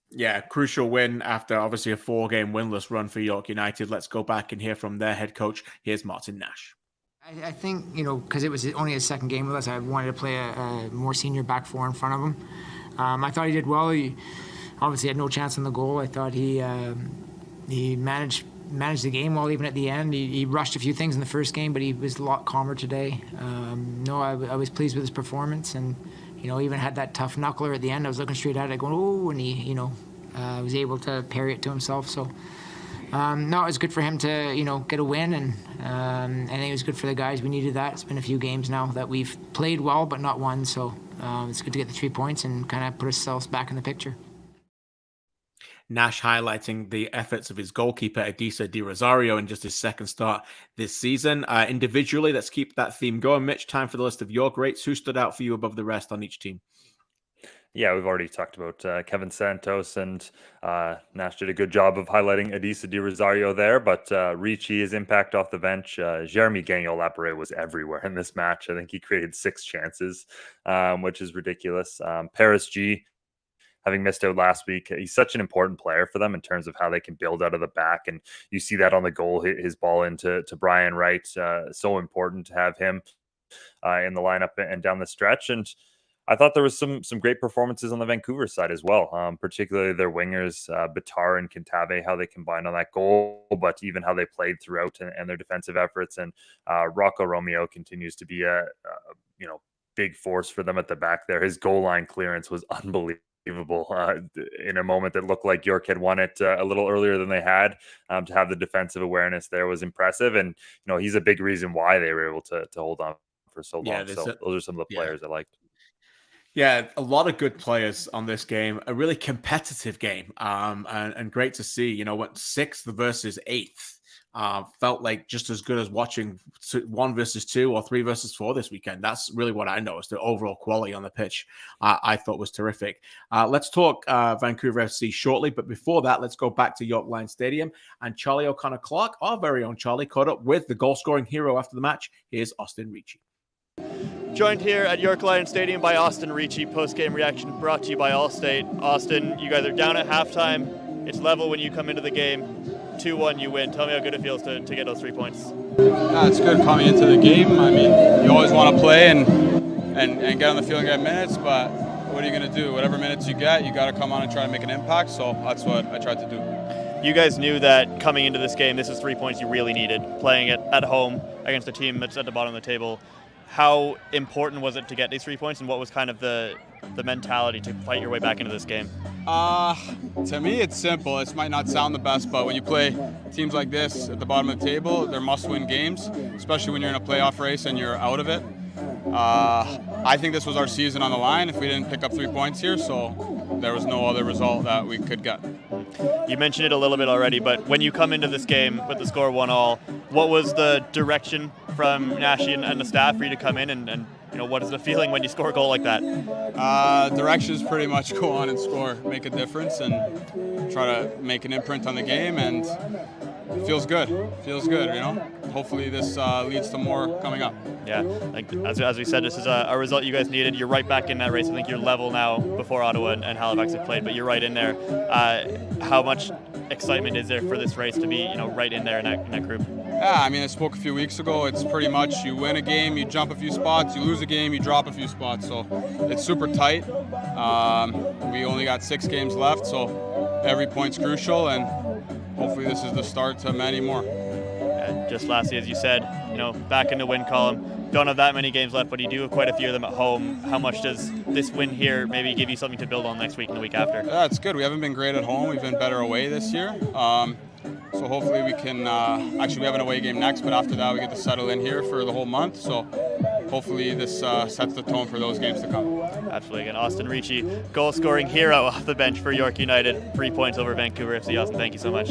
Yeah, crucial win after obviously a 4-game winless run for York United. Let's go back and hear from their head coach. Here's Martin Nash. I think, because it was only his second game with us, I wanted to play a more senior back four in front of him. I thought he did well. He obviously had no chance on the goal. I thought he managed the game well, even at the end. He rushed a few things in the first game, but he was a lot calmer today. I was pleased with his performance, and even had that tough knuckler at the end. I was looking straight at it going, oh, and he, was able to parry it to himself. So, it was good for him to, get a win, and I think it was good for the guys. We needed that. It's been a few games now that we've played well but not won, so it's good to get the 3 points and kind of put ourselves back in the picture. Nash highlighting the efforts of his goalkeeper, Adisa Di Rosario, in just his second start this season. Individually, let's keep that theme going. Mitch, time for the list of your greats. Who stood out for you above the rest on each team? Yeah, we've already talked about Kevin Santos, and Nash did a good job of highlighting Adisa Di Rosario there, but Ricci, his impact off the bench. Jeremy Gagnon-Lapare was everywhere in this match. I think he created 6 chances, which is ridiculous. Paris G, having missed out last week, he's such an important player for them in terms of how they can build out of the back. And you see that on the goal, his ball into Brian Wright. So important to have him in the lineup and down the stretch. And I thought there was some great performances on the Vancouver side as well, particularly their wingers, Bitar and Kintabe, how they combined on that goal, but even how they played throughout and their defensive efforts. And Rocco Romeo continues to be a big force for them at the back there. His goal line clearance was unbelievable. In a moment that looked like York had won it a little earlier than they had. To have the defensive awareness there was impressive, and he's a big reason why they were able to hold on for so long. So those are some of the players I liked. Yeah, a lot of good players on this game. A really competitive game, and great to see. Went 6th versus 8th. Felt like just as good as watching 1 versus 2 or 3 versus 4 this weekend. That's really what I noticed. The overall quality on the pitch, I thought was terrific. Let's talk Vancouver FC shortly, but before that, let's go back to York Lions Stadium. And Charlie O'Connor-Clark, our very own Charlie, caught up with the goal-scoring hero after the match. Here's Austin Ricci. Joined here at York Lions Stadium by Austin Ricci. Post-game reaction brought to you by Allstate. Austin, you guys are down at halftime. It's level when you come into the game. 2-1, you win. Tell me how good it feels to get those 3 points. It's good coming into the game. I mean, you always want to play and get on the field and get minutes, but what are you going to do? Whatever minutes you got to come on and try to make an impact, so that's what I tried to do. You guys knew that coming into this game, this is 3 points you really needed, playing it at home against a team that's at the bottom of the table. How important was it to get these 3 points, and what was kind of the mentality to fight your way back into this game? To me, it's simple. It might not sound the best, but when you play teams like this at the bottom of the table, they're must-win games, especially when you're in a playoff race and you're out of it. I think this was our season on the line if we didn't pick up 3 points here, so there was no other result that we could get. You mentioned it a little bit already, but when you come into this game with the score 1-1, what was the direction from Nashi and the staff for you to come in, and what is the feeling when you score a goal like that? Direction is pretty much go on and score, make a difference, and try to make an imprint on the game, and it feels good. Hopefully this leads to more coming up. Yeah, like as we said, this is a result you guys needed. You're right back in that race. I think you're level now before Ottawa and Halifax have played, but you're right in there. How much excitement is there for this race to be, right in there in that group? Yeah, I mean, I spoke a few weeks ago. It's pretty much you win a game, you jump a few spots, you lose a game, you drop a few spots. So it's super tight. We only got 6 games left, so every point's crucial, and hopefully this is the start to many more. And just lastly, as you said, back in the win column. Don't have that many games left, but you do have quite a few of them at home. How much does this win here maybe give you something to build on next week and the week after? Yeah, it's good. We haven't been great at home. We've been better away this year. So hopefully we can, actually we have an away game next, but after that we get to settle in here for the whole month. So hopefully this sets the tone for those games to come. Absolutely. Again, Austin Ricci, goal-scoring hero off the bench for York United. 3 points over Vancouver FC. Austin, thank you so much.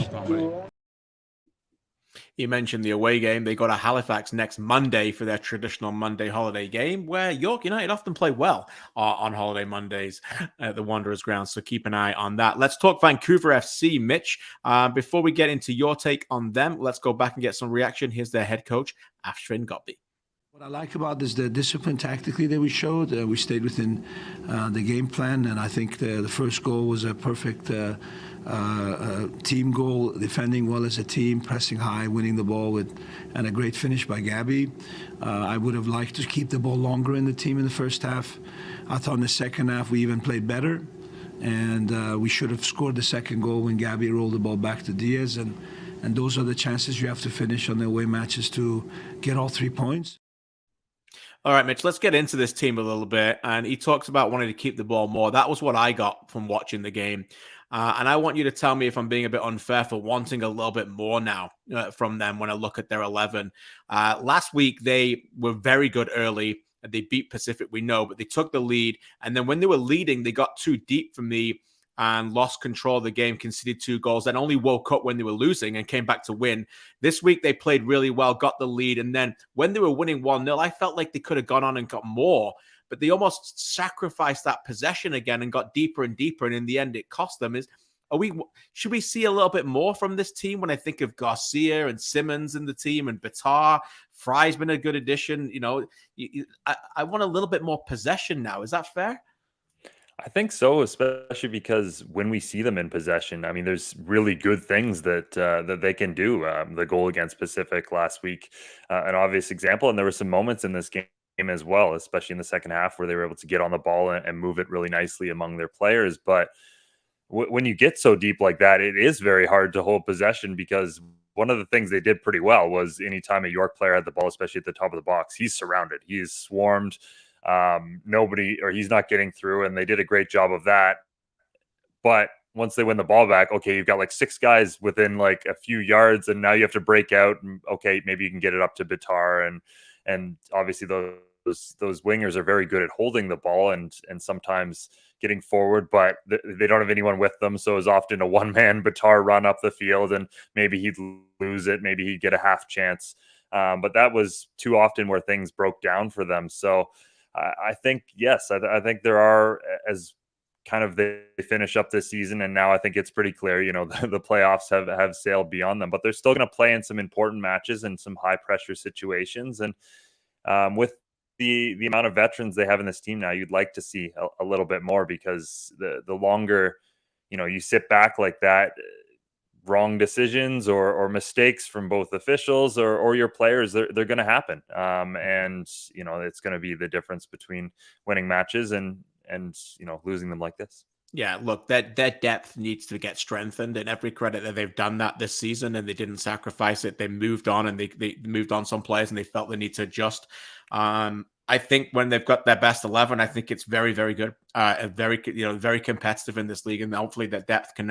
You mentioned the away game. They go to Halifax next Monday for their traditional Monday holiday game, where York United often play well on holiday Mondays at the Wanderers ground. So keep an eye on that. Let's talk Vancouver FC, Mitch. Before we get into your take on them, let's go back and get some reaction. Here's their head coach, Ashwin Gobbi. What I like about this, the discipline tactically that we showed. We stayed within the game plan, and I think the first goal was a perfect team goal, defending well as a team, pressing high, winning the ball and a great finish by Gabby. I would have liked to keep the ball longer in the team in the first half. I thought in the second half we even played better, and we should have scored the second goal when Gabby rolled the ball back to Diaz, and those are the chances you have to finish on the away matches to get all 3 points. All right, Mitch, let's get into this team a little bit. And he talks about wanting to keep the ball more. That was what I got from watching the game. And I want you to tell me if I'm being a bit unfair for wanting a little bit more now from them when I look at their 11. Last week, they were very good early. They beat Pacific, we know, but they took the lead. And then when they were leading, they got too deep for me and lost control of the game, conceded 2 goals, and only woke up when they were losing and came back to win. This week, they played really well, got the lead, and then when they were winning 1-0, I felt like they could have gone on and got more, but they almost sacrificed that possession again and got deeper and deeper, and in the end, it cost them. Should we see a little bit more from this team when I think of Garcia and Simmons in the team and Bitar? Fry's been a good addition. I want a little bit more possession now. Is that fair? I think so, especially because when we see them in possession, I mean, there's really good things that they can do. The goal against Pacific last week, an obvious example, and there were some moments in this game as well, especially in the second half where they were able to get on the ball and move it really nicely among their players. But when you get so deep like that, it is very hard to hold possession, because one of the things they did pretty well was anytime a York player had the ball, especially at the top of the box, he's surrounded, he's swarmed, he's not getting through, and they did a great job of that. But once they win the ball back, okay, you've got like 6 guys within like a few yards, and now you have to break out, and okay, maybe you can get it up to Bitar, and obviously those wingers are very good at holding the ball and sometimes getting forward, but they don't have anyone with them. So it's often a one-man Bitar run up the field, and maybe he'd lose it, maybe he'd get a half chance. But that was too often where things broke down for them. So I think, yes, I think there are, as kind of they finish up this season, and now I think it's pretty clear, the playoffs have sailed beyond them, but they're still going to play in some important matches and some high pressure situations. And with the amount of veterans they have in this team now, you'd like to see a little bit more, because the longer, you sit back like that, wrong decisions or mistakes from both officials or your players, they're going to happen. And, it's going to be the difference between winning matches and losing them like this. Yeah, look, that depth needs to get strengthened, and every credit that they've done that this season, and they didn't sacrifice it. They moved on, and they moved on some players, and they felt the need to adjust. I think when they've got their best 11, I think it's very, very good, very competitive in this league, and hopefully that depth can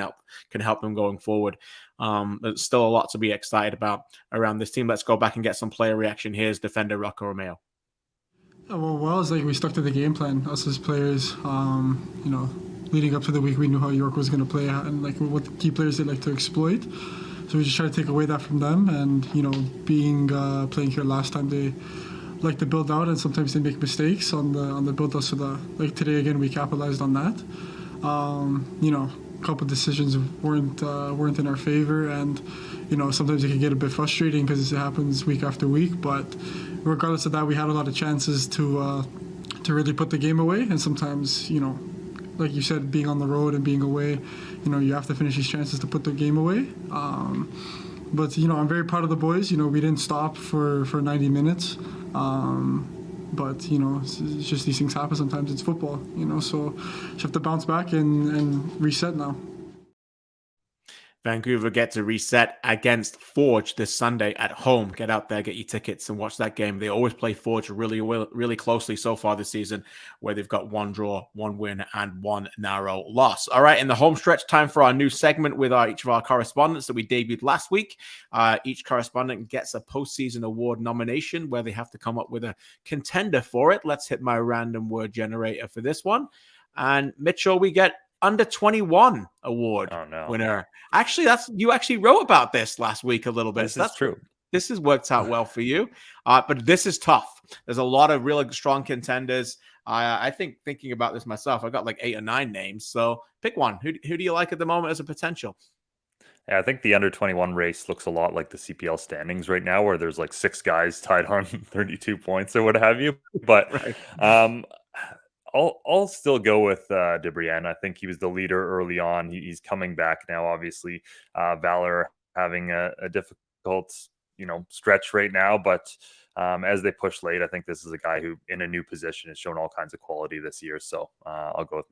help them going forward. There's still a lot to be excited about around this team. Let's go back and get some player reaction. Here's defender Rocco Romeo. Well, it's like we stuck to the game plan, us as players. Leading up to the week, we knew how York was going to play and like what the key players they like to exploit. So we just try to take away that from them. And being playing here last time, they like to build out, and sometimes they make mistakes on the build out. So like today again, we capitalized on that. A couple of decisions weren't in our favor, and sometimes it can get a bit frustrating because it happens week after week. But regardless of that, we had a lot of chances to really put the game away, and sometimes like you said, being on the road and being away, you have to finish these chances to put the game away. But I'm very proud of the boys. We didn't stop for 90 minutes. But it's just these things happen sometimes. It's football, so you have to bounce back and reset now. Vancouver get to reset against Forge this Sunday at home. Get out there, get your tickets, and watch that game. They always play Forge really closely so far this season, where they've got 1 draw, 1 win, and 1 narrow loss. All right, in the home stretch, time for our new segment with each of our correspondents that we debuted last week. Each correspondent gets a postseason award nomination where they have to come up with a contender for it. Let's hit my random word generator for this one. And Mitchell, we get under 21 award winner. Actually, you actually wrote about this last week a little bit. That's true. This has worked out well for you, but this is tough. There's a lot of really strong contenders. I think thinking about this myself, I got like 8 or 9 names. So pick one. Who do you like at the moment as a potential? Yeah, I think the under 21 race looks a lot like the CPL standings right now, where there's like 6 guys tied on 32 points or what have you. But right. I'll still go with DeBrienne. I think he was the leader early on. He's coming back now. Obviously, Valour having a difficult, stretch right now. But as they push late, I think this is a guy who, in a new position, has shown all kinds of quality this year. So I'll go with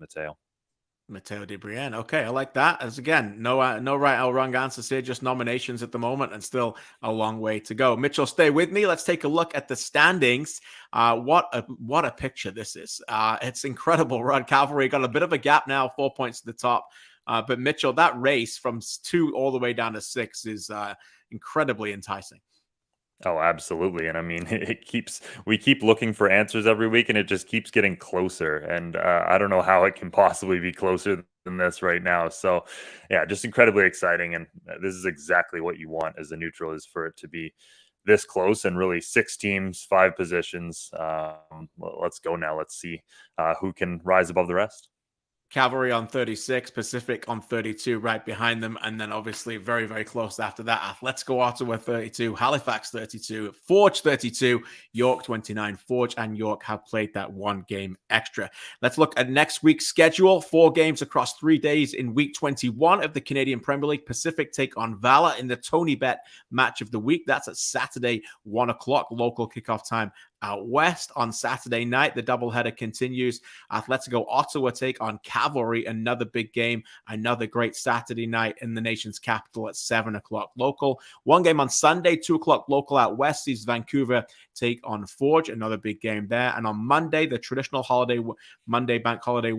Matteo DeBrienne. Okay, I like that. As again, no right or wrong answers here, just nominations at the moment, and still a long way to go. Mitchell, stay with me. Let's take a look at the standings. What a picture this is. It's incredible. Rod Cavalry got a bit of a gap now, 4 points to the top. But Mitchell, that race from 2 all the way down to 6 is incredibly enticing. Oh, absolutely. And I mean, we keep looking for answers every week, and it just keeps getting closer. And I don't know how it can possibly be closer than this right now. So yeah, just incredibly exciting. And this is exactly what you want as a neutral, is for it to be this close, and really 6 teams, 5 positions. Let's go now. Let's see who can rise above the rest. Cavalry on 36, Pacific on 32, right behind them. And then obviously very, very close after that. Atletico Ottawa 32, Halifax 32, Forge 32, York 29. Forge and York have played that 1 game extra. Let's look at next week's schedule. 4 games across 3 days in week 21 of the Canadian Premier League. Pacific take on Valour in the Tony Bet match of the week. That's at Saturday, 1 o'clock local kickoff time out west. On Saturday night, the doubleheader continues. Atlético Ottawa take on Cavalry, another big game, another great Saturday night in the nation's capital at 7 o'clock local. One game on Sunday, 2 o'clock local out west, sees Vancouver take on Forge, another big game there. And on Monday, the traditional Monday bank holiday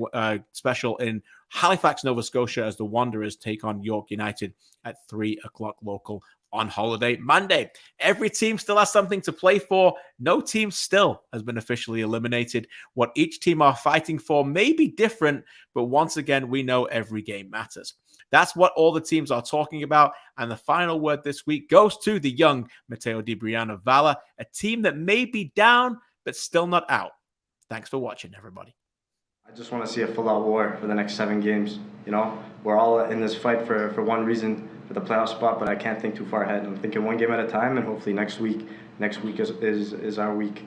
special in Halifax, Nova Scotia, as the Wanderers take on York United at 3 o'clock local on holiday Monday. Every team still has something to play for. No team still has been officially eliminated. What each team are fighting for may be different, but once again, we know every game matters. That's what all the teams are talking about. And the final word this week goes to the young Matteo Di Briano Valour, a team that may be down, but still not out. Thanks for watching, everybody. I just want to see a full-out war for the next 7 games. You know, we're all in this fight for one reason, for the playoff spot, but I can't think too far ahead. I'm thinking one game at a time, and hopefully next week is our week.